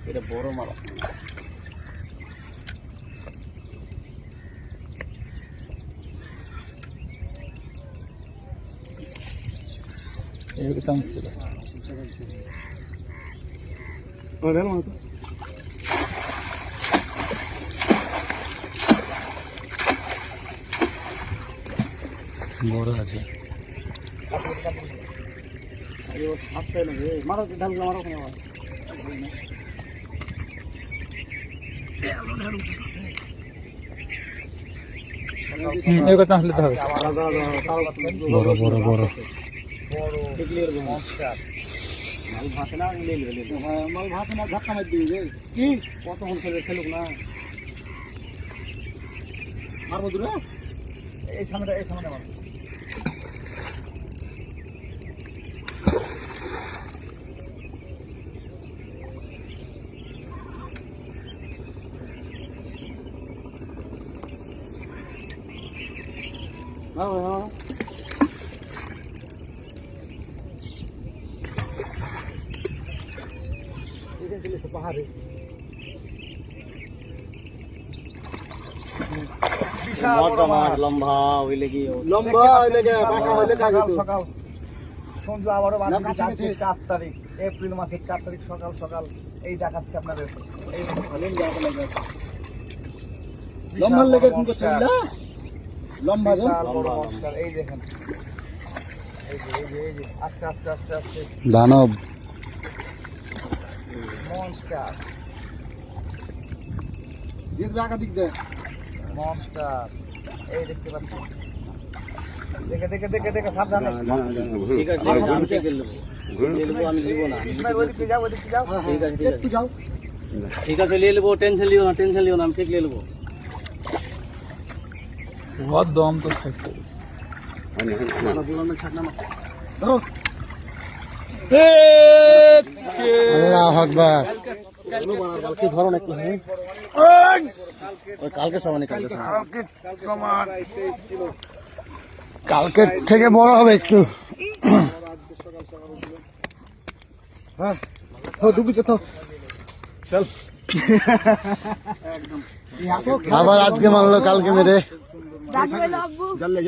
এটা বড় মাছ। एक चांस ছিল ওরে মাছ বড় আছে আরে হাতটা না রে মারো ঢাল মারো কেন एक चांस लेते হবে বড় বড় বড় টিকলির মনস্টার মাল ভাতে না নিলে মাল ভাতে না ধাক্কা মার দিবি রে কি কত হল খেলুক না মারবো দূরে এই সামনে মার हाँ से बाहर लंबा সন্ধ্যা আবারও যাচ্ছে 4 তারিখ এপ্রিল মাসের 4 তারিখ সকাল সকাল এই দেখাচ্ছি আপনাদের এই লম্বা লেগে কোন করছে না লম্বা বড় মনস্টার এই দেখেন এই যে আস্তে আস্তে আস্তে আস্তে দানব মনস্টার এর আগা দিক দে মনস্টার এই দেখতে পাচ্ছেন দেখে সাবধানে ঠিক আছে আমি কে নেব আমি নিব না ওদিকে যাও ঠিক আছে একটু যাও ঠিক আছে নিয়ে নেব টেনশন লিও না আমি ঠিক নিয়ে নেব बहुत दम तो खाते ধরো আল্লাহু আকবার কালকে ধরো না একটু ওই কালকে সমানে কালকে থেকে বড় হবে একটু হ্যাঁ দুপুরে তো চল একদম আবার আজকে মারলো কালকে মেরে জানলে